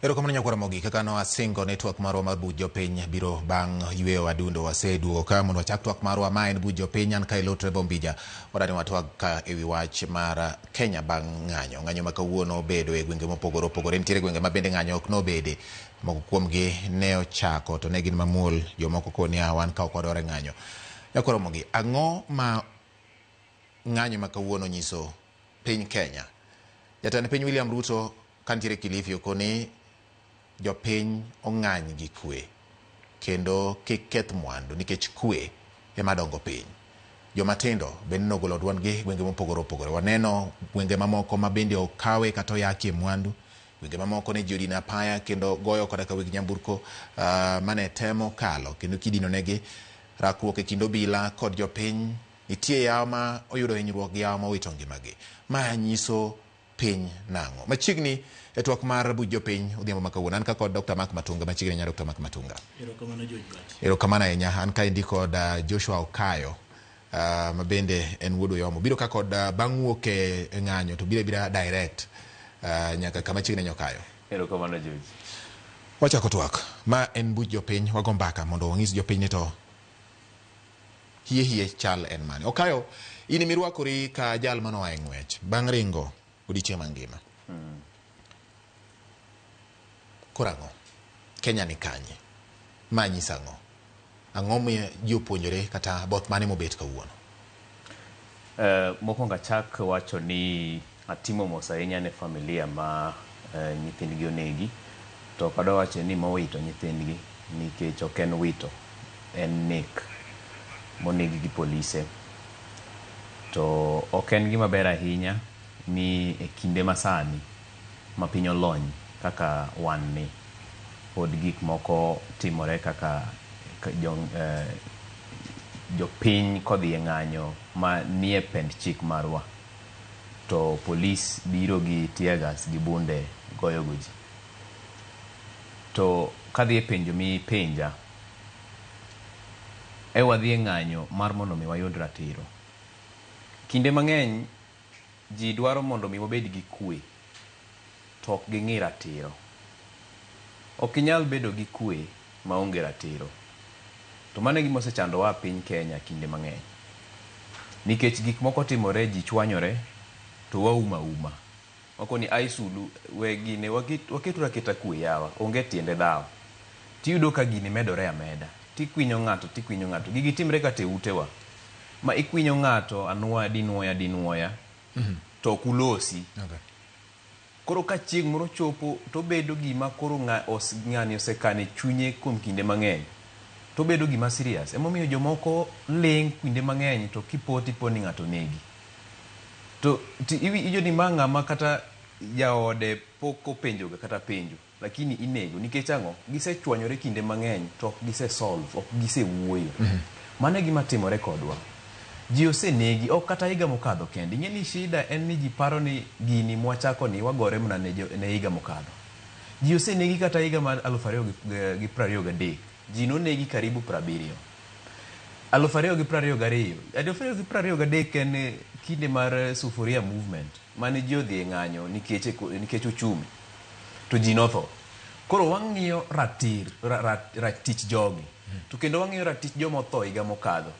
Erokamano nyakwara mogi kaka no asingo network marwa mar buj jopiny biro bang' yweyo adundo waseduogo ka mondo wachak twak marwa ma en buj jopiny an ka Ilotre Bombija wadani watwak ka ewi wach mar Kenya bang' ng'anyo ma kawuono bedo e gwenge mopogore opogore. Nitiere gwenge ma bende ng'anyo ok nobede, moko kuomgi ne ochako to ne gin mamuol, jomoko koni wan ka ok wadwar ng'anyo. Nyakwara mogi, ang'o ma ng'anyo ma kawuono nyiso piny Kenya? Jatend piny William Ruto kantiere Kilifi okoni jopiny ong'any gi kwe kendo kik keth mwandu nikech kwe ema dongo piny. Jomatindo bende nogolo dwondgi gwenge mopogore opogore. Waneno gwenge mamoko ma bende okawe kata oyakie mwandu, gwenge mamoko ne ji odino apaya kendo goyo koda ka weg nyamburko mane temo kalo kendo kidino negi rakruok e kind obila kod jopiny. Nitie yawo ma oyudo hinyruok gi yawo ma owito ngimagi. Ma nyiso piny nang'o? Machiegni e twak mar buj jopiny odhiambo ma kawuono an ka kod Dr. Mark Matunga, machiegni nya Dr. Mark Matunga. Erokamano George Bat. Erokamano ahinya. An ka indi kod Joshua Okayo ma bende en wuod Oyomo. Biro ka kod bang' wuok e ng'anyo to bira direct nyaka kama chiegni Nyokayo. Erokamano George. Wachako twak. Ma en buj jopiny, wago mbaka mondo wang'is jopiny ni to hie chal en mane. Okayo, in mirwakori ka jal mano ae ng'wech bang' ringo odiochieng' mangima. Korang'o? Kenya ni kanye? Ma nyisa ang'o? Ang'o ma ji opuonjore kata both mane mobet kawuono? Mokwongo achak wacho ni atimo mos ahinya ne familia ma nyithindgi onegi, to ok adwa wacho ni mowito nyithindgi nikech ok en wito, en nek monegi gi polise. To ok en gima ber ahinya ni e kinde masani ma piny olony kaka wan ni pod gik moko timore kaka jopiny kodhi e ng'anyo ma nie pend chik marwa to polis biro gi teargas gi bunde goyo go ji. To kadhi e penjo mi penja, wadhi e ng'anyo mar mondo mi wayud ratiro. Kinde mang'eny ji dwaro mondo mi wabed gi kwe to ok ging'i ratiro. Ok inyal bedo gi kwe maonge ratiro. To mano gima osechandowa piny Kenya kinde mang'eny. Nikech gik moko timore, ji chwanyore to wauma. Wako ni aisulu we gine waketura aketa kwe yawa, onge tiende dhawo. Tiyudo ka gini medore ameda. Tikwinyo ng'ato. Gigi timre kata e utewa. Ma ikwinyo ng'ato anuoya dinuoya to kulosi. Okay. Koro ka chieng' moro chopo to bedo gima koro ng'ani osekane chunye kuom kinde mang'eny. To bedo gima serious. Emomiyo jomoko ling kinde mang'eny to kipo ni ng'ato negi. To ijo ni ng'ama kata jaode pok openjoga kata penjo, lakini inego nikech ang'o? Gisechwanyore kinde mang'eny to ok gise solve, ok gise wuoyo. Mano gima timore kodwa. Ji osenegi, ok kata higa mokadho kende. Ing'eni shida en ni ji paro ni gini mwachako ni wagore mna ne higa mokadho. Ji osenegi kata higa mar 2023. Ji nonegi karibu 70. 2022. 2023 en kinde mar sufuria movement. Mane ji odhi e ng'anyo nikech uchumi. To ji notho. Koro wang'iyo ratich jogi. To kendo wang'iyo ratich jomotho higa mokadho.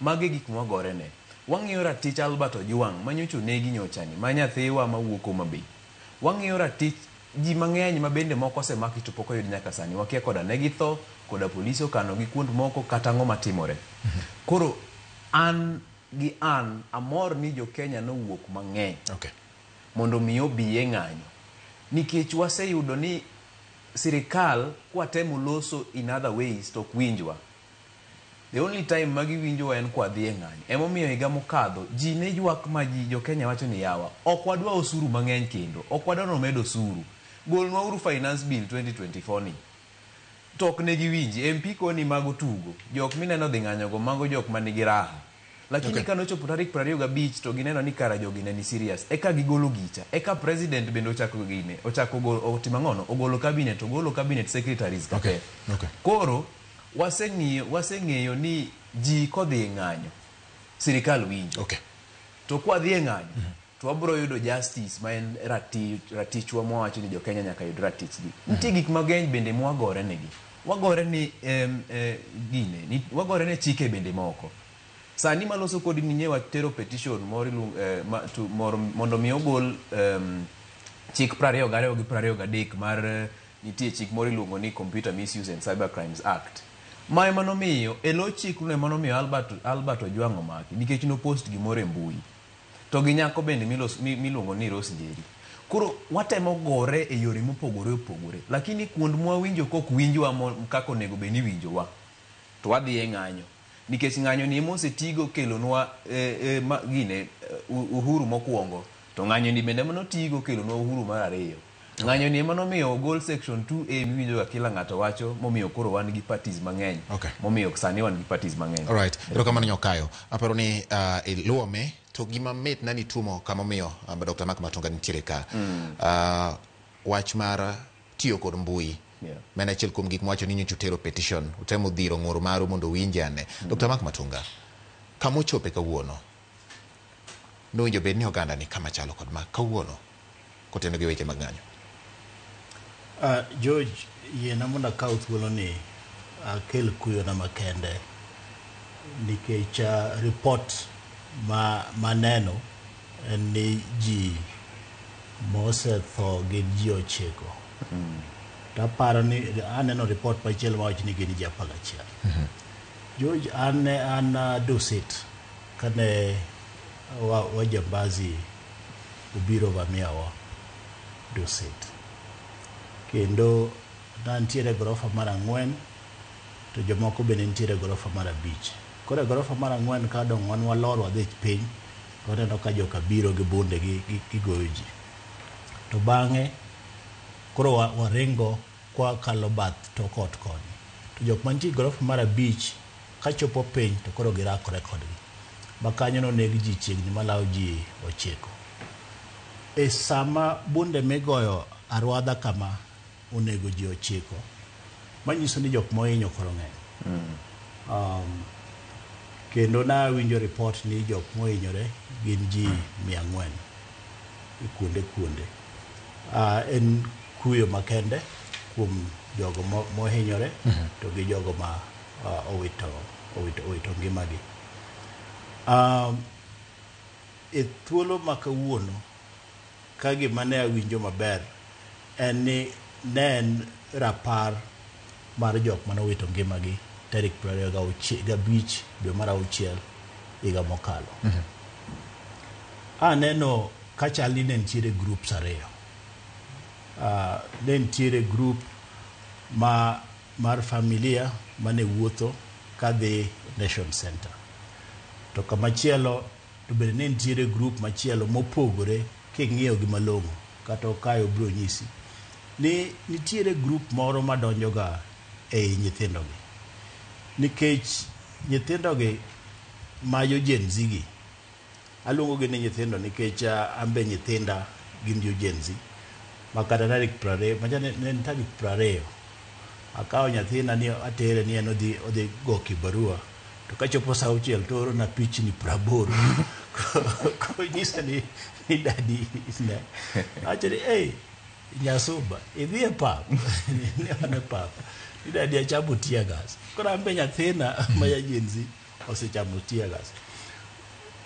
Mage gik mwagore ne. Wang'iyo ratich Albert Ojwang' manyocho negi nyochani, ma nyathiwa mawuok Homabay. Wang'iyo ratich ji mang'eny ma bende moko osemaki to pok oyud nyaka sani. Wakia koda ne githo, koda polisi okano gi kuond moko kata ang'o matimore. Koro an amor ni jo Kenya nowuok mang'eny. Okay. Mondo mi obi e ng'anyo. Nikech waseyudo ni sirikal kwatemo loso in other ways to kwinjwa. The only time magi winjowa en kwa dhi e ng'anyo. Emomiyo higa mokadho ji ne ywak ma ji jo Kenya wacho ni yawa. Ok wadwa osuru mang'eny kendo. Ok wadwa nomedo osuru. Golnwa uru finance bill 2024 ni. Tok ne giwinji. MP koni mago tugo. Jok mineno dhi ng'anyo go mago jok manigi raha. Lakini kanochopo tarik 25 to gineno ni kara jogi ne ni serious. Eka gigolo gicha. Eka president bende ochako gine. Ogolo cabinet. Ogolo cabinet secretaries. Okay. Koro waseng'eyo ni ji kodhi e ng'anyo sirikal winjo. Okay. To kwa dhi e ng'anyo to wabro yudo justice ma en ratichwa mwawacho ni jo Kenya nyaka yud ratichgi. Nitie gik mageny bende mwagore negi. Wagore ni wagore ne chike bende moko. Sani maloso kodi ninye watero petition mondo mi ogol chik 22 gi 23 mar nitie chik moro iluongo ni Computer Misuse and Cyber Crimes Act. Ma ema nomiyo elo chik no ema nomiyo Albert Ojwang omaki nikech no post gimoro e mbui. To gi nyako bende miluongo ni Rose Njeri. Koro watemo gore e yore mopogore opogore, lakini kuond mwawinjo kok winjwa kako nego beni winjowa. To wadhi e ng'anyo. Nikech ng'anyo ni mosetigo kelonwa uhuru mokwongo, to ng'anyo ni bende manotigo kelonwa uhuru mar ariyo. Ng'anyo ni emanomiyo ogol section 2A miwinjo kila ng'ato wacho momiyo koro wan gi parties mang'eny. Momiyo sani wan gi parties mang'eny. Alright, erokamano Nyokayo. Aparo ni iluome to gima mit nani tumo kama omiyo Dr. Mark Matunga nitiere ka. Wach mar tiyo kod mbui. Mena achiel kuom gik mwacho ni nyocha utero petition, utemo dhiro ng'ur maru mondo winje ane. Dr. Mark Matunga, kama ochope kawuono, nowinjo bed ni oganda ni kama chalo kod ma kawuono koteno gi weche mag ng'anyo. George, yena mondo akaw thuolo ni akel kuyo na makende nikech report maneno ni ji mosetho gin ji 9. Taparo ni aneno report machielo mawacho ni gin ji 11. George, an Dusit kane wajambazi ubiro vamiawa Dusit. Kendo nantiere gorofa mar 4 to jomoko bende nitiere gorofa mar 5. Koro gorofa mar 4 ka dong' wan walor wadhi piny, waneno ka joka biro gi bunde gigoyo ji. To bang'e koro waringo kwa kalo bath to kot koni. To jok mantie gorofa mar 5 ka chopo piny to koro girakore kodgi. Makanyo no neg ji chiegni malawo ji 9. E sama bunde migoyo arwadha kama onego ji 9, manyiso ni jok mohinyo koro ng'eny. Kendo na winjo report ni jok mohinyore gin ji 400 kuonde. En kuyo makende kuom jogo mohinyore to gi jogo ma owito ngimagi. E thuolo makawuono ka gima ne awinjo maber en ni ne en rapar mar jok manowito ngimagi tarik 25 dwe mar 6 higa mokalo. Aneno kachali ne nitiere groups 2. Ne nitiere group mar familia mane wuotho kadhi Nation Center. To kamachielo to bende ne nitiere group machielo mopogore king'iyo gi malong'o kata kayo bro nyisi ni nitiere group moro madonjoga ei nyithindogi. Nikech nyithindogi mayo Gen Z gi, aluongo gi ni nyithindo nikech ambe nyithinda gin jo Gen Z, makata tarik 20 majane ne tarik 20 akawo nyathina ni atere ni en odhi go kibarua, to kachopo saa 6 to oro na pichni 80 ko nyisa ni dadi ne achiri nyasuba idhie pap ne ane pap ni dadi achamo tear gas. Koro ambe nyathina ma ya Gen Z osechamo tear gas.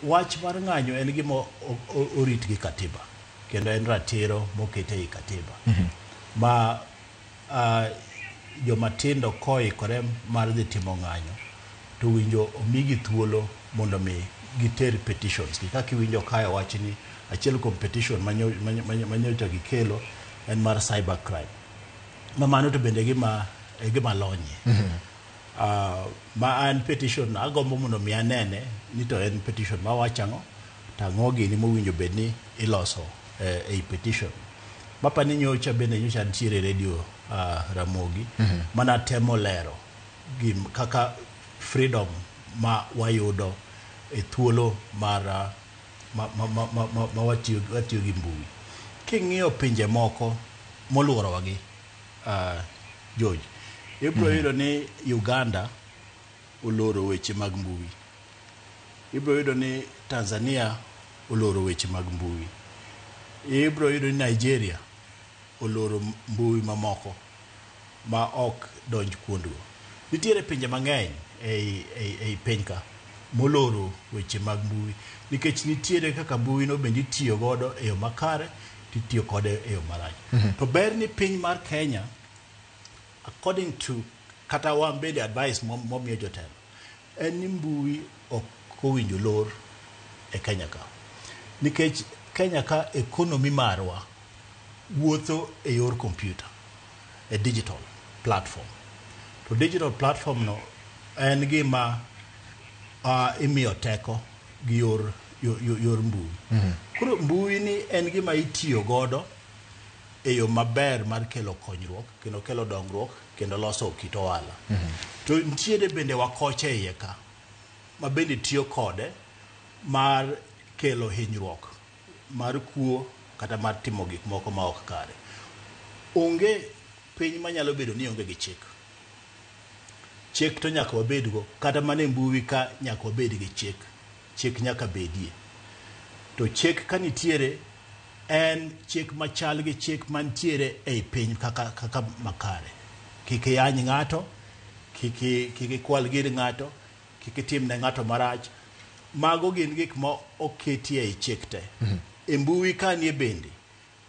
Wach mar ng'anyo en gima orit gi katiba, kendo en ratiro mokete ei katiba. Ma jomatindo koikore mar dhi timo ng'anyo to winjo omigi thuolo mondo mi giter petitions. Kaka winjo kayo wach ni achiel kuom petition manyocha gikelo en mar cyber crime. Mano to bende gima lonye. Ma an petition agombo mondo mi anene ni to en petition ma wachang'o tang'o gini mowinjo bedni iloso ei petition. Mapa ni nyocha nitiere radio Ramogi mana temo lero kaka freedom ma wayudo e thuolo mar ma watiyo gi mbui. King'iyo pinje moko moluoro wagi George, ibro yudo ni Uganda oloro weche mag mbui. Ibro yudo ni Tanzania oloro weche mag mbui. Ibro yudo Nigeria oloro mbui mamoko ma ok donj kuondgo. Nitiere pinje mang'eny ei piny ka moloro weche mag mbui nikech nitiere kaka mbui no bende itiyo godo e yo makare titiyo kode e yo marach. To ber ni piny mar Kenya according to kata wan bende advice momiyo jotelo en ni mbui ok owinjo lor e Kenya ka nikech Kenya ka economy marwa wuotho e yor computer e digital platform. To digital platform no en gima imiyo teko gi yor mbui. Koro mbui ni en gima itiyo godo e yo maber mar kelo konyruok kendo kelo dongruok kendo loso kit ohala. To nitiere bende wakoche iye ka ma bende tiyo kode mar kelo hinyruok mar kuo kata mar timo gik moko ma ok kare. Onge piny manyalo bedo ni onge gi chik. Chik to nyaka wabedgo kata mane mbui ka nyaka wabed gi chik. Chik nyaka bedie. To chik ka nitiere en chik machal gi chik mantiere ei piny kaka makare. Kik yany ng'ato, kik kwal gir ng'ato, kik tim ne ng'ato marach. Mago gin gik ma oketie ei chik te. E mbui ka nie bende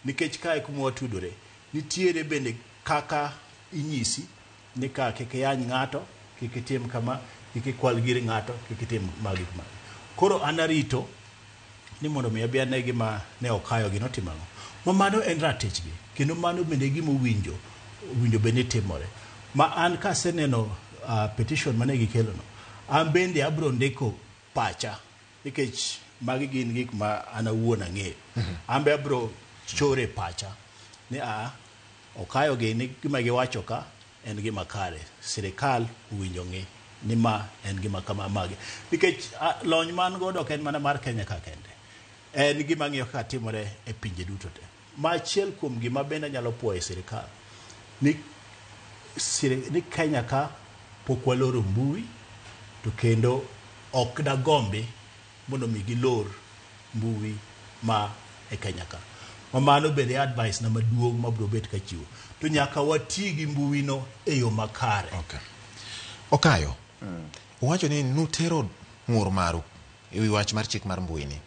nikech kae kuma watudore nitiere bende kaka inyisi ni ka kik yany ng'ato, kik tim kama, kik kwal gir ng'ato, kik tim magi. Koro anarito ni mondo mi abia ne gima ne okayo gi notimano. Ma mano en ratich gi kendo mano bende gima winjo bende timore. Ma an kaseneno petition mane gikelo no, an bende abro ndiko pacha nikech magi gin gik ma an awuon ang'eyo. An be abro chore pacha ni okayo gi ni gima giwacho ka en gima kare. Sirikal owinjo ng'e ni ma en gima kama magi. Nikech lony man godo ok en mana mar Kenya ka kende. En gima ng'iyo kaka timore e pinje duto te. Ma achiel kuom gima bende nyalo puoyo sirikal ni Kenya ka pok waloro mbui to kendo ok dagombi mondo mi gilor mbui ma e Kenya ka. Ma mano bende advice na maduong' mabro bet ka chiwo. To nyaka wati gi mbui no e yo makare. Okay. Okayo. Uwacho ni nutero ng'ur maru e wi wach mar chik mar mbui ni.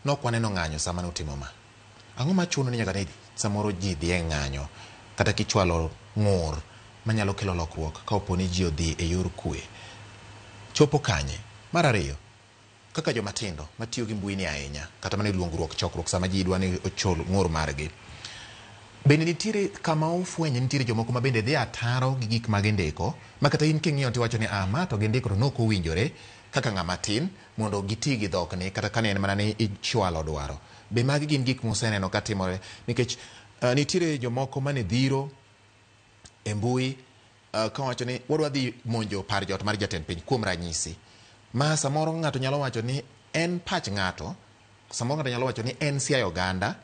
Nok waneno ng'anyo sama nutimo ma. Ang'o machuno ni nyaka ni samoro ji dhi e ng'anyo kata kichwalo ng'ur manyalo kelo lokruok ka opo ni ji odhi e yor kwe. Chopo kanye. Mar ariyo, kaka joma tindo matiyo gi mbui ni ahinya kata mane luongruok chokruok sama ji dwa ni ochol ng'ur margi. Bende nitiere kama ofwenye nitiere jomoko ma bende dhi ataro gi gik ma gindiko ma kata in king'iyo tiwacho ni ma to gindiko to nok owinjore kaka ng'ama tin mondo giti gi dhok ni kata kane en mana ni ichwalo dwaro. Be magi gin gik moseneno ka timore nikech nitiere jomoko mane dhiro e mbui ka wacho ni wadwa dhi monjo par jot mar jatend piny kuom ranyisi. Ma samoro ng'ato nyalo wacho ni en pach ng'ato, samoro ng'ato nyalo wacho ni en siayo oganda,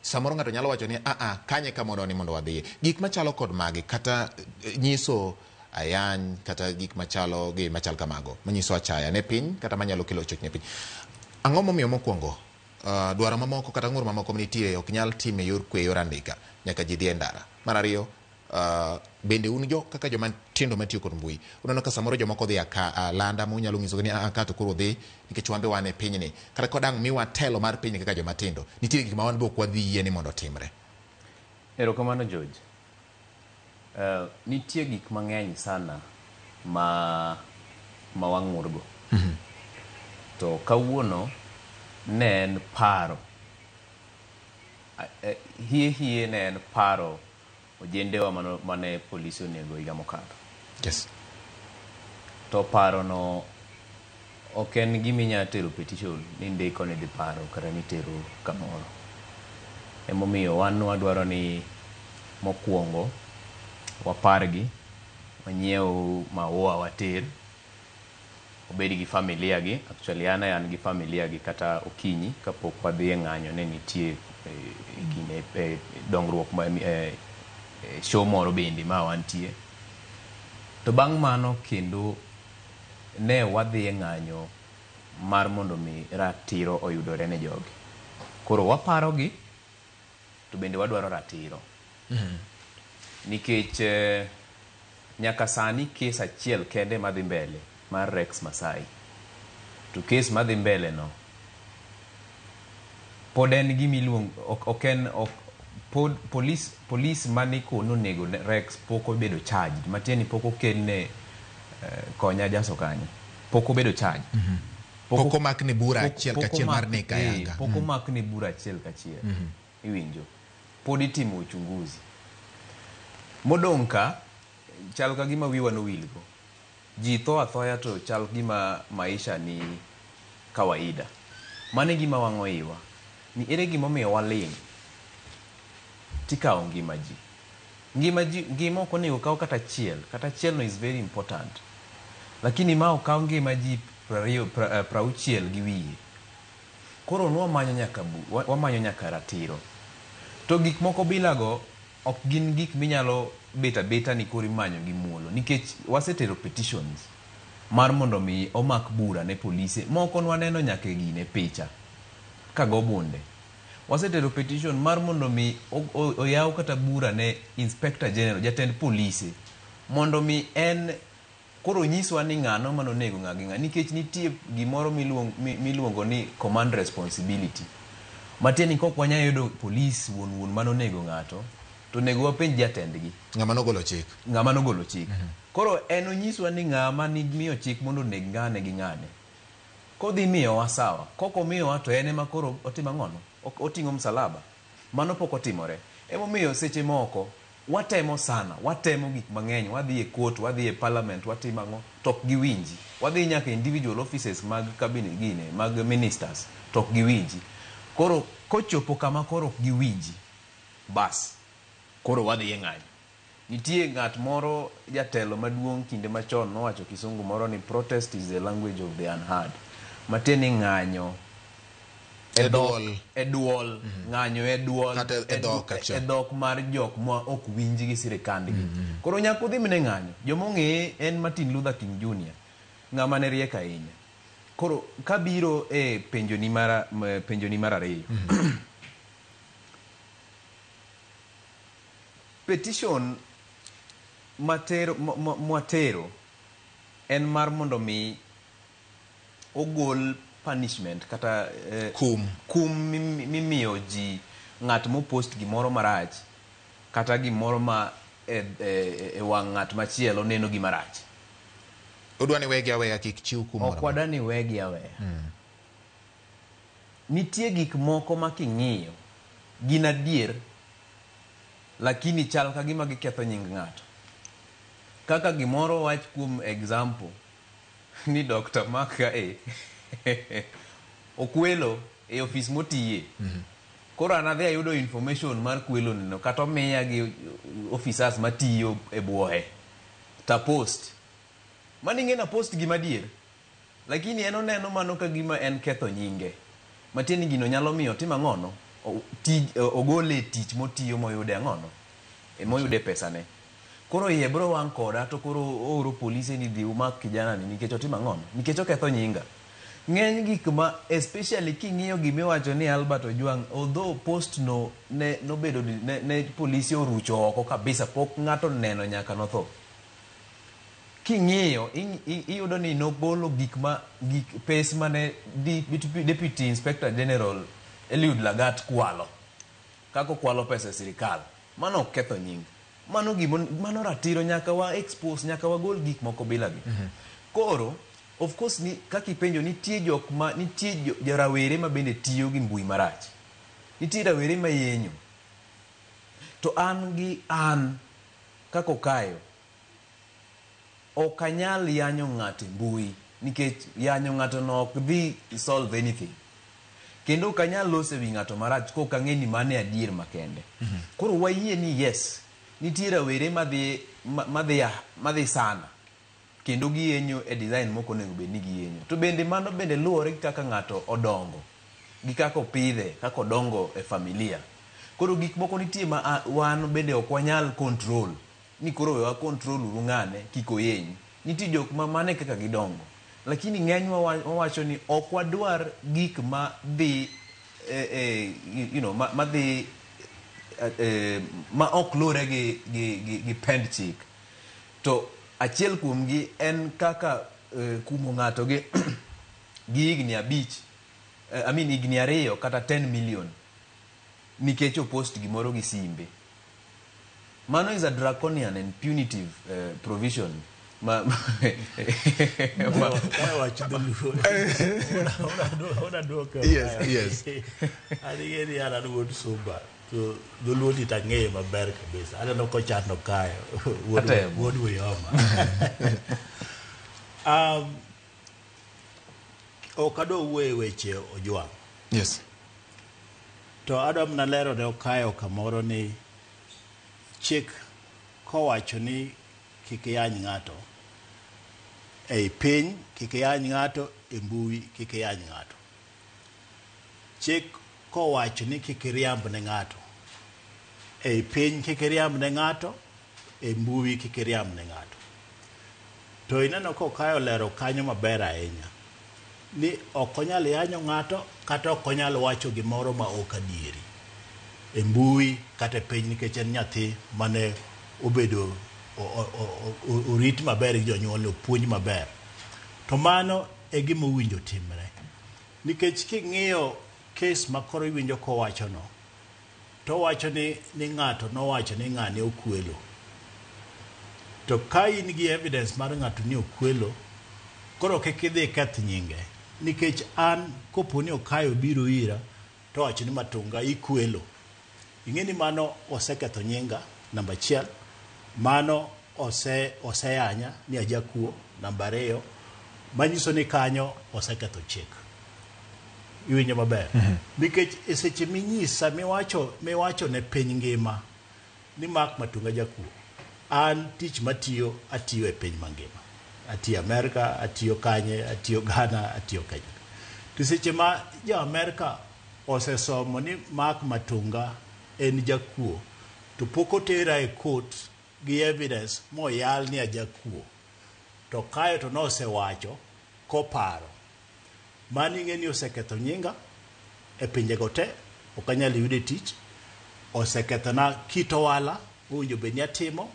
samoro ng'ato nyalo wacho ni kanye ka mondo ni mondo wadhiye. Gik machalo kod magi kata nyiso ayany kata gik machalo gi machal kamago manyiso achaya ne piny kata manyalo kelo choch ne piny. Ang'o momiyo mokwongo dwaro mamoko kata ng'ur mamoko nitie ok nyal time yor kwe yor andika nyaka ji dhi e ndara. Mar ariyo, bende un jo kaka joma tindo matiyo kod mbui unaona ka samoro jomoko dhi landa mo nyalo nyiso ni ka to koro dhi nikech wambe wan e piny ni kata kodang' miwa telo mar piny kaka joma tindo nitie gik ma wan bok wadhi yie ni mondo timre. Erokamano George. Nitie gik mang'eny sana ma wang'urgo. To kawuono ne en paro hie ne en paro ojendewa mane polisi onego higa mokalo. Yes. To paro no ok en giminya tero petition ni ndiko ni dhi paro kata ni tero kamoro. Emomiyo wan wadwaro ni mokwongo wapargi wanyiew maua water obedi gi familia gi. Actually an gi familia gi kata okinyi kapok wadhi e ng'anyo ne nitie kinde dongruok show moro bende ma wantie. To bang' mano kendo ne wadhi e ng'anyo mar mondo mi ratiro oyudore ne jogi. Koro waparogi to bende wadwaro ratiro. Nikech nyaka sani kes achiel kende madhi mbele mar Rex Masai. To kes madhi mbele no pod en gimiluongo pod police maniko nonego Rex pok obedo charged, matieni pok okelne konya jaso kanyo, pok obedo charged. Pok omakne bura achiel kachiel mar nek ayanga. Pok omakne bura achiel kachiel. Iwinjo. Pod itimo uchunguzi. Modong' ka chal ka gima wiwa no wilgo. Ji tho athoya to chal gima maisha ni kawaida. Mane gima wang'o iwa. Ni ere gima omiyo waling' tikao ngima ji. Ngima ok onego kaw kata achiel no is very important. Lakini ma okaw ngima ji 60 gi wiye. Koro wamanyo nyaka ratiro. To gik moko bilago ok gin gik minyalo beta ni kori manyo gi muolo, nikech wasetero petitions mar mondo mi omak bura ne polise. Moko nwaneno nyaka gine picha kago bunde. Wasetero petition mar mondo mi oyaw kata bura ne Inspector General, jatend polise, mondo mi en koro nyiswa ni ng'ano manonego ng'a, nikech nitie gimoro miluongo ni command responsibility. Matieni kok wanya yudo police wuon manonego ng'ato, to nego wapenj jatendgi. Ng'ama nogolo chik. Koro en onyiswa ni ng'ama ni miyo chik mondo neg ng'ane gi ng'ane. Kodhi miyo wa sawa. Koko miyo wa to ene makoro otima ng'ono. Oting'o msalaba. Mano pok otimore. Emo miyo seche moko watemo sana, watemo gik mang'eny, wadhi e court, wadhi e parliament, watimo ang'o, tok giwinji. Wadhi nyaka individual offices mag cabinet gine, mag ministers, tok giwinji. Koro kochopo kama koro giwinji, bas, koro wadhi e ng'anyo. Nitie ng'at moro jatelo maduong' kinde machon nowacho kisungu moro ni protest is the language of the unheard. Matieni ng'anyo e duol, ng'anyo e duol, e dhok mar jok ma ok winji gi sirikandgi. Koro nyaka udhi mine ng'anyo. Jomong'e en Martin Luther King Jr. Ng'ama ne riek ahinya. Koro kabiro e penjoni mar ariyo. Petition mwatero en mar mondo mi ogol punishment kata kum mimiyo ji ng'at mopost gimoro marach kata gimoro ma e wang' ng'at machielo neno gimarach. Udwani wegi aweya kik chiw kum moro. Ok wadani wegi aweya. Nitie gik moko ma king'iyo gin adier, lakini chal ka gima giketho nying ng'ato. Kaka gimoro wach kuom example ni Dr. Maka okwelo e ofis motiye. Koro anadhi ayudo information mar kwelo nino kata omiya gi officers matiyo e buohe ta post. Mani ng'ena post gima dier, lakini en oneno mano ka gima en ketho nyinge. Matieni gino nyalo miyo tima ng'ono ogole tich motiyo moyude ang'ono moyude pesane. Koro iye bro wang' koda to koro oro polise ni dhi umak kijana ni nikech otima ng'ono, nikech oketho nyinga. Ng'eny gik ma especially king'iyo gimiwacho ni Albert Ojwang, although post no nobedo ne polisi orucho oko kabisa, pok ng'ato neno nyaka notho. King'iyo iyudo ni nogolo gik pes mane Deputy Inspector General Eliud Lagat kwalo. Kako kwalo pesa sirikal. Mano ketho nying. Mano ratiro nyaka wa expose, nyaka wa gol gik moko bila gi. Koro of course ni kaki penjo nitie jorawere ma bende tiyo gi mbui marach. Nitie rawere ma yenyo. To an kako kayo ok anyal yanyo ng'ato mbui, nikech yanyo ng'ato no ok dhi solve anything. Kendo ok anyal lose wi ng'ato marach ko kang'e ni mane adier makende. Koro wayie ni yes, nitie rawere madhi sana. Kendo giyenyo e design moko nego bed ni giyenyo. To bende mano bende luwore kaka ng'ato odongo, gi kaka opidhe, kaka odongo e familia. Koro gik moko nitie ma wan bende ok wanyal control. Ni koro wa control uru ng'ane kiko yenyi. Nitie jok ma mane kaka gidongo. Lakini ng'enywa wawacho ni ok wadwar gik ma dhi you know ma dhi ma ok lure gi pend chik. To achiel kuomgi en kaka kumo ng'ato gi higni 5 higni 2 kata 10 million nikech opost gimoro gi simbe. Mano is a draconian and punitive provision. Yes. So the Lord it again America base. I don't know coach no kai. What we okado weche ojwang. Yes. To Adam nalero ne okayo kamoro ni chik kowacho ni kikiyany ng'ato ei piny, kikiyany ng'ato e mbui, kikiyany ng'ato. Chik kowacho ni kikiriamb ne ng'ato ei piny, kikiriamb ne ng'ato e mbui, kikiriamb ne ng'ato. To ineno kokayo lero kanyo maber ahinya ni okonyal yanyo ng'ato kata okonyal wacho gimoro ma ok adieri e mbui kata e piny, nikech en nyathi mane obedo orit maber gi jonyuol, opuonj maber. To mano e gima owinjo timre, nikech king'iyo kes makoro iwinjo kowacho no, to wacho ni ng'ato nowacho ni ng'ane okwelo. To ka in gi evidence mar ng'ato ni okwelo, koro kik idhi keth nyinge, nikech an koponi okayo biro ira to wacho ni Matunga ikwelo, ing'eni mano oseketho nyinga, namba 1. Mano oseyanya ni ajakuo, namba 2. Manyiso ni kanyo oseketho chik. Iwinjo maber. Nikech e seche minyisa miwacho ne piny ngima ni Mark Matunga jakuo, an tich atiyo e piny mangima. Atiyo Amerika, atiyo kanye, atiyo Ghana, atiyo Kenya. To seche ma ja Amerika osesomo ni Mark Matunga en jakuo, to pok otera e court gi evidence moyal ni ajakuo, to kayo to nosewacho koparo, mani ng'eni oseketho nyinga e pinjego te, ok anyal yude tich, osekethona kit ohala owinjo bed ni atimo,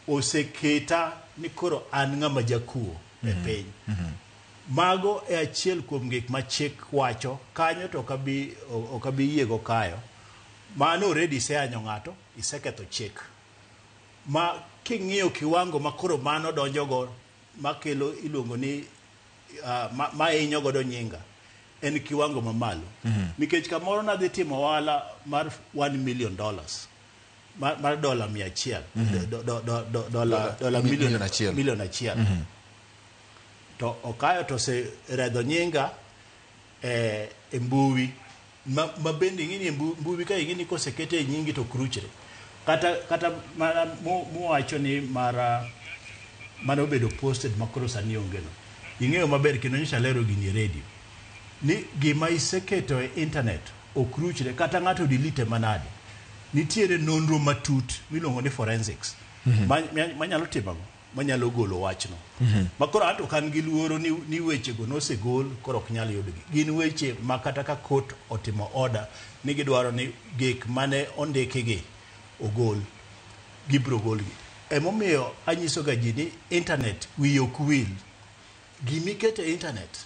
oseketa ni koro an ng'ama jakuo e piny. Mago e achiel kuom gik ma chik wacho kanyo, to ok abi yiego kayo. Mano already iseyanyo ng'ato, iseketho chik. Ma king'iyo kiwango ma koro mano donjogo makelo iluongo ni ma hinyo godo nyinga, en kiwango mamalo. Nikech kamoro nadhi timo ohala mar $1 million, mar dola 100, dola milion achiel. To okayo to se redho nyinga e mbui, ma bende ing'ini mbui ka ing'ini kosekete nyingi to kruchre. Kata muwacho ni mane obedo posted makoro sani onge no. Ing'eyo maber kendo nyisa lero gini radio ni gima iseketo e internet okruchre kata ng'ato delete manade. Nitiere nonro matut miluongo ni forensics manyalo timogo, manyalo golo wachno. Makoro anto kan gi luoro ni wechego nosegol, koro ok nyal yudgi. Gin weche ma kata ka court otimo order ni gidwaro ni gik mane ondikigi ogol, gibro golgi. Emomiyo anyiso ga ji ni internet wiyo ok wil. Gimiketo e internet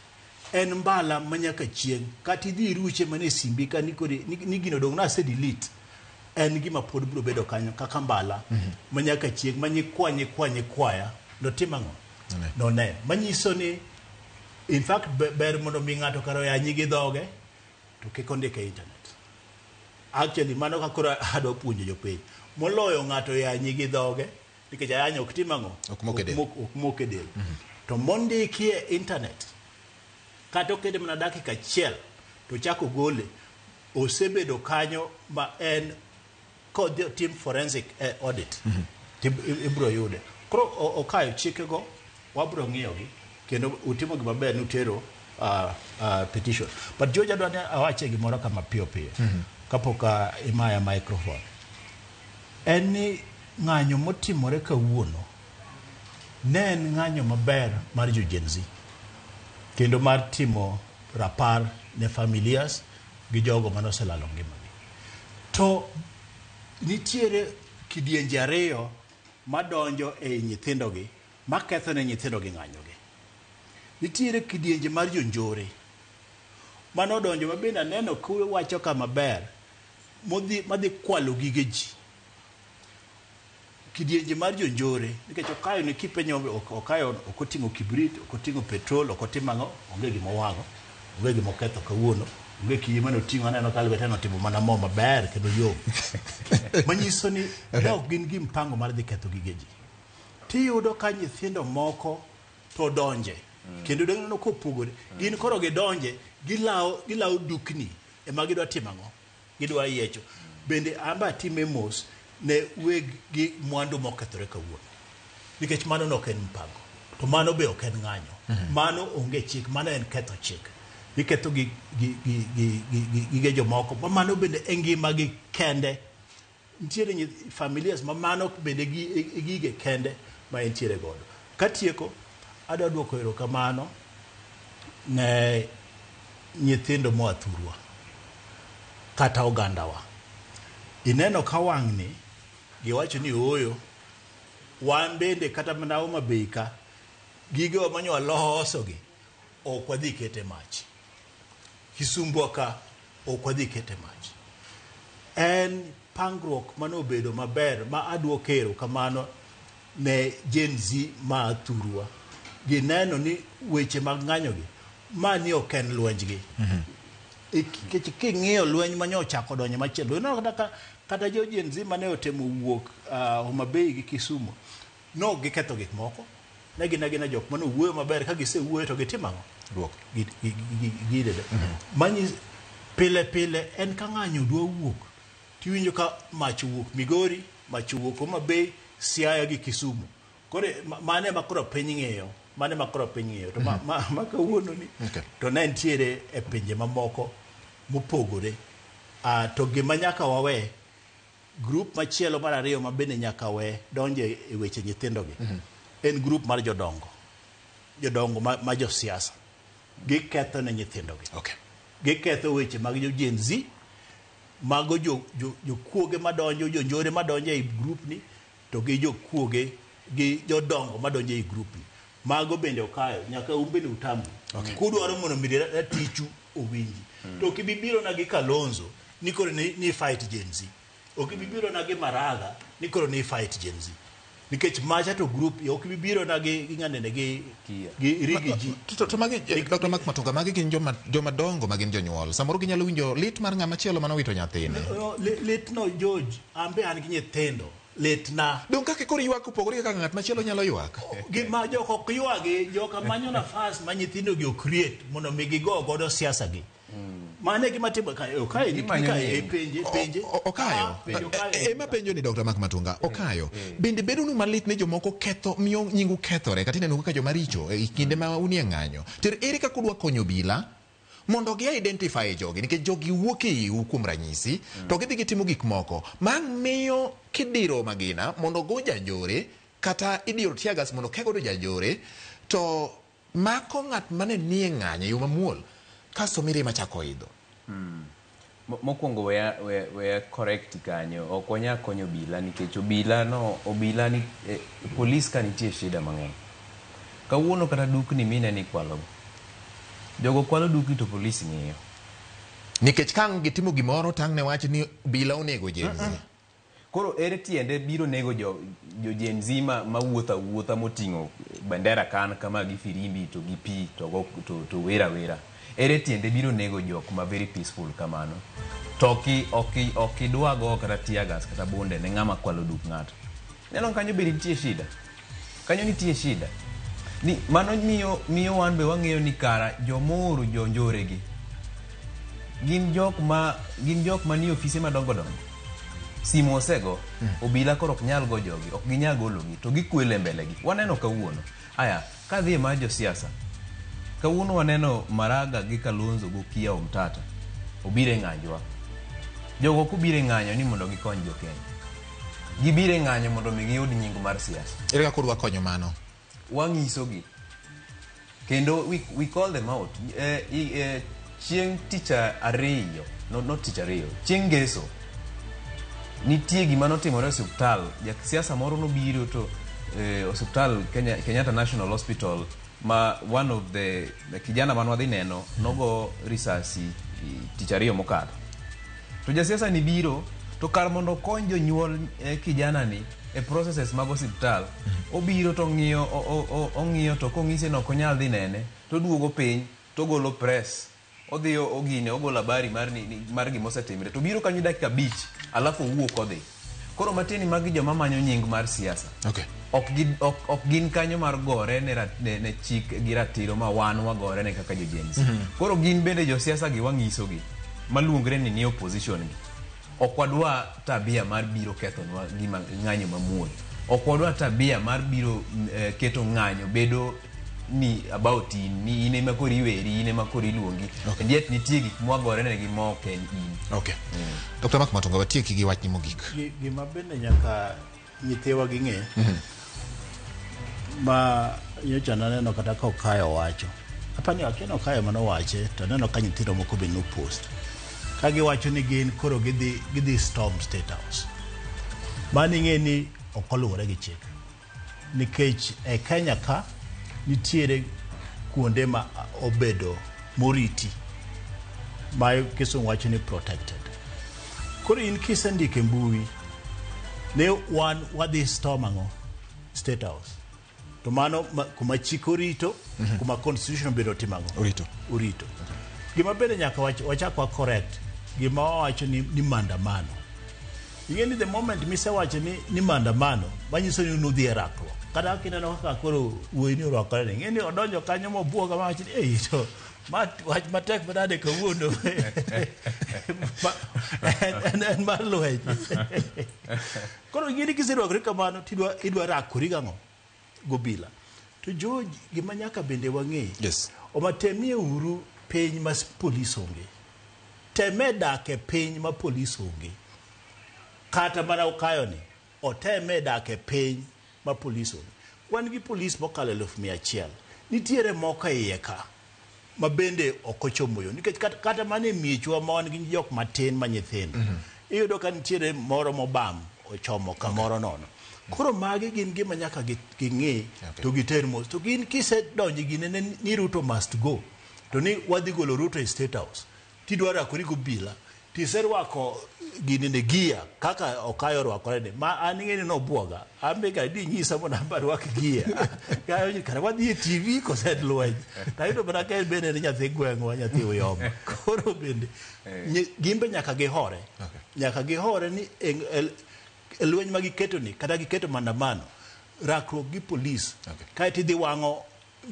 en mbala manyaka chieng', kata idhi iruche mane simbi ka ni gino dong' nase delete, en gima pod biro bedo kanyo kaka mbala manyaka chieng' manyikwanya notim ang'o none. Manyiso ni in fact ber mondo mi ng'ato karo yanyi gi dhoge to kik ondike internet. Actually mano kakoro adwa puonjo jopiny moloyo ng'ato yanyi gi dhoge, nikech ayanyo ok tim ang'o, ok moke del. To mondiki e internet kata okede mana dakika 1 to chako gole, osebedo kanyo ma en kod team forensic audit ibro yude. Koro okayo chikego, wabro ng'iyogi kendo utimo gima ber ni utero petition. But George adwani awache gimoro kama piyo kapok imaya microphone. En ni ng'anyo motimore kawuono ne en ng'anyo maber mar jo Gen Z, kendo mar timo rapar ne familias gi jogo manoselalo ngimagi. To nitiere kidienje ariyo madonjo e nyithindogi maketho ne nyithindogi ng'anyogi. Nitiere kidienje mar jonjore manodonjo ma bende aneno kuwacho kama ber madhi kwalo gige ji. Kidienje mar jonjore nikech Okayo ni kipenyo Okayo okoting'o kibrit, okoting'o petrol, okotimo ang'o, onge gima owang'o, onge gima oketho kawuono, onge kiyie mane oting'o, aneno ka lwete notimo mana mo maber kendo yom. Manyiso ni ok gin gi mpango mar dhi ketho gige ji. Tiyudo ka nyithindo moko to donje kendo deng'no kopogore gin koro gidonje gilawo dukni ema gidwa timo ang'o, gidwa yiecho. Bende amba time mos ne weg gi mwandu mokethore kawuono nikech mano no en mpango, to mano be ok en ng'anyo, mano onge chik, mano en ketho chik. Giketho gige jomoko, mano bende e ngimagi kende. Nitiere familias ma mano bende gige kende ma entiere godo. Katieko adwa duoko erokamano ne nyithindo moa thurwa kata ogandawa. Ineno ka wang'ni giwacho ni oyo wan bende kata mana Homa Bay ka gigewa manyo losogi ok wadhi kete mach. Kisumbwa ka ok wadhi kete mach. En pangruok manobedo maber ma aduoko erokamano ne Gen Z ma thurwa. Gineno ni weche mag ng'anyogi mani ok en lwenjgi. King'iyo lweny manyochako donjo machielo, ineno kata jo Gen Z mane otemo wuok Homa Bay gi Kisumu no giketho gik moko, ne gina jok mane wuoyo maber, ka gisewuoyo to gitimo ang'o, duok gidede. Manyi pile en ka ng'anyo dwa wuok tiwinjo ka mach wuok Migori, mach wuok Homa Bay, Siaya gi Kisumu. Kore mane makoro piny ng'eyo, to ma kawuono ni to ne ntiere e pinje mamoko mopogore. To gima nyaka wawe grup machielo mar ariyo ma bende nyaka we donje e weche nyithindogi en grup mar jodongo ma josiasa. Giketho ne nyithindogi, giketho weche mag jo Gen Z, mago jokuoge madonjo, jonjore madonjo e grup ni, to gi jokuoge gi jodongo madonjo e grup ni. Mago bende Okayo nyaka umbeni utamu. Kudwaro mondo mirira tichu owinji. To kibibiro na gi Kalonzo nikoro ni fight Gen Z. Okibibiro na gi Maraga nikoro ni fight Gen Z. Nikech macha to group yo kibibiro na gi ng'anene gi Rigi ji. To magi Dr. Mark Matunga, magi gin joma dongo magin jonyuol. Samoro ginyalo winjo lit mar ng'ama chielo manowito nyathine. Lit no George, ambe an gi nyithindo. Letna dong kake koro ywak opogore kaka ng'at machielo nyalo ywak. Gima joko ok ywagi, joka manyo nafas ma nyithindo gi create mondo mi gigo godo siasa gi. Mane gima timo Okayo ni penje Okayo ema penjo ni Dr. Mark Matunga. Okayo bende bedo nu malit ne jomoko ketho miyo nyingu kethore kata ineno kaka joma richo e kinde ma unie ng'anyo. Ter ere kaka udwa konyo obila mondo gi identify jogi, nikech jogi wuok e kuom ranyisi to gidhi gitimo gik moko mang miyo kidiro magina mondo go janjore kata idiro tiagas mondo kegodo janjore to mako ng'at mane nie ng'anyo yo mamuol kasto mirima chako idho. Mokwongo we correct kanyo, ok wanya konyo obila nikech obila ni polis ka nitie shida mang'eny. Kawuono kata dukni mine ni kwalo, jogo kwalo dukni to polis ng'iyo. Nikech kang gitimo gimoro tang ne wach ni obila onego Gen Z. Koro ere tiende biro nego jo Gen Z ma wuotha moting'o bandera kan kama gi firimbi to gi pi to wera. Ere tiende biro nego jok ma very peaceful kamano. Toki oki dwa go kata tiagas kata bonde ne ng'ama kwalo duk ng'ato. Neno kanyo be nitie shida. Kanyo nitie shida. Ni mano miyo wan be wang'eyo ni kara jomoro jonjore gi. Gin jok ma ni ofise madongo. Simo osego, obila koro ok nyal go jogi, ok ginyal gologi, to gikwele mbele gi. Waneno kawuono. Aya, ka dhi ma jo siasa. Kawuono waneno Maraga gi Kalonzo go Kia Omtata. Obire ng'anjwa. Jogo kubire ng'anyo ni mondo gikony jo Kenya. Gibire ng'anyo mondo mi giyud nying mar siasa. Ere kaka udwa konyo mano? Wang'iso gi. Kendo we call them out. Chieng' tich ariyo not tich ariyo. Chieng' Ngeso nitie gima notimore e osiptal. Siasa moro nobiro to osiptal Kenyatta National Hospital ma one of the kijana man wadhi neno nogo risasi tich ariyo mokalo. To jasiasa ni biro to kar mondo kony jonyuol kijana ni e processes mag osiptal, obiro to ong'iyo to kong'ise no konyal dhi nene to duogo piny to golo press, odhi ogine ogolo habari mar gima osetimre to biro kanyo dakika 5 alafu owuok odhi. Koro matieni magi joma manyo nying mar siasa. Okay. Ok gin kanyo mar gore ne chik gi ratiro ma wan wagore ne kaka jojensi. Koro gin bende josiasa gi wang'isogi maluongre ni opposition gi. Ok wadwa tabia mar biro kethonwa gima ng'anyo mamuol. Ok wadwa tabia mar biro keto ng'anyo bedo ni about ni ine makori iweri, ine makori iluongi. Okay. And yet nitie gik mwagore ne gimo ken in. Okay. Dr. Mark Matunga, watieki gi wach ni mogik. Gima bende nyaka nyithiwa ging'e. Ma nyocha naneno kata ka Okayo wacho. Apani akeno Okayo mano wache to neno ka nyithindo moko be no post. Ka giwacho ni gin koro gidhi storm State House. Mani ng'e ni okoluwore gi chik. Nikech e Kenya ka nitiere kuonde ma obedo moriti ma kisungu wacho ni protected. Koro in kisendike mbui ne wadhi storm ang'o State House. To mano kuma chik orito, kuma constitution bedo timango. Orito. Okay. Gima bende nyaka wachakwa correct. Gima wacho ni maandamano. Ingeni the moment misewacho ni maandamano, manyiso ni nudhi e rakruok. Kada kineno kaka koro wuoyini orwakore ni. Ingeni odonjo kanyo mobuoga ma wacho ni to wach matek badade kawuono. En mar lweny. Koro ingeni kiserwakore kamano tidwa rakori gang'o gobila. To George, gima nyaka bende wang'e. Yes. Omatemie uru piny ma polis onge. Teme dake piny ma polis onge. Kata mana Okayo ni oteme dake piny ma polis onge. Wan gi polis mokalo 100,000. Nitiere moko iye ka ma bende okochomo yo. Nikech kata mane miechwa ma wan gi jok matin ma nyithindo. Iyudo ka nitiere moro mobam ochomo kamoro nono. Koro magi gin gima nyaka ging'e to giter mos. To gin kise donji gine ni Ruto must go. To ni wadhi golo Ruto e State House. Tidwara kuri gobila. Tiserwako gine ne gia kaka Okayo rwakore ne. Ma aning'eni no buoga. Ambe ga di nyisa mo namba rwak gia. Kayo ni kara wadhi e TV ko sed lweny. Tayudo mana ka bende ni nyathi gweng'wa nyathi uyom. Koro bende gimbe nyaka gihore. Nyaka gihore ni lweny magiketo ni kata giketo maandamano rakruok gi polis. Kae tidhi wang'o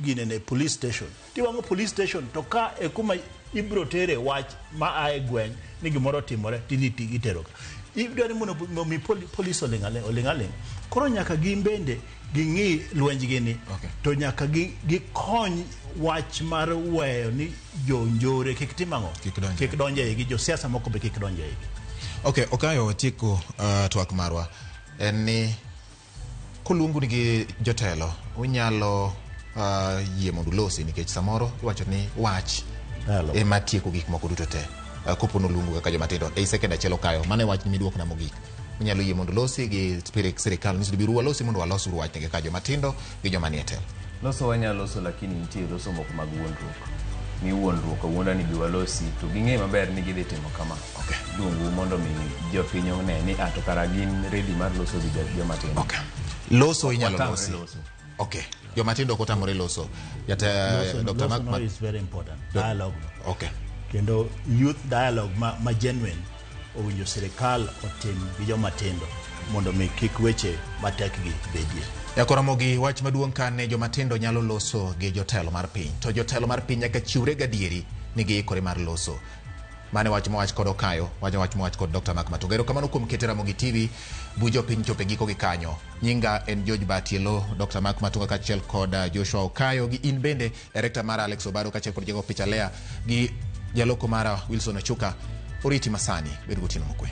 gine ne police station. Tiwang'o police station to ka e kuma ibro tere wach ma ae gweng ni gimoro timore tidhi itero ka. Idwani mondo mi polis oling'aleng'. Koro nyaka gimbende ging'i lwenj gini. To nyaka gikony wach mar weyo ni jonjore kik timang'o. Kik donje gi josiasa moko be kik donje gi. Okay, Okayo watieko twak marwa. En ni koluongu nigi jotelo unyalo yie mondo losi nikech samoro iwacho ni wach ema tieko gik moko duto te. Kopo noluongu kaka joma tindo e second achiel Okayo mane wach ni miduok na mogik. Unyalo yie mondo losi gi sirikal nisi biru walosi mondo walosu wach ni kaka joma tindo gi joma nie telo. Loso wanyalo loso lakini nitie loso moko mag wuondruok. Mi wuondruok wuonda ni biwalosi to ging'e maber ni gidhi timo kama. Okay. Dungu mondo mi jopiny one ni to kara gin ready mar loso gi joma tindo. Okay. Loso inyalo losi. Okay. Joma tindo kotamore loso. Dr. Mark Loso is very important. Dialogue. Okay. Kendo youth dialogue ma genuine owinjo sirikal otim gi joma tindo mondo mi kik weche matek gi bedie. Yakораmogi wach maduong' kane joma tindo nyalo loso gi jotelo mar piny. To jotelo mar piny nyaka chiwre gadieri ni giikore mar loso. Mane wach mowach kod Okayo, wach mowach kod Dr. Mark Matunga. Erokamano kuom keto Ramogi TV, bujo piny chope giko gi kanyo. Nyinga en George Batielo, Dr. Mark Matunga kachiel kod Joshua Okayo gi in bende director mara Alex Obaro kachiel kod Jago Picha Lea gi jaloko mara Wilson Ochuka. Oriti masani, bedu gotino mokwe.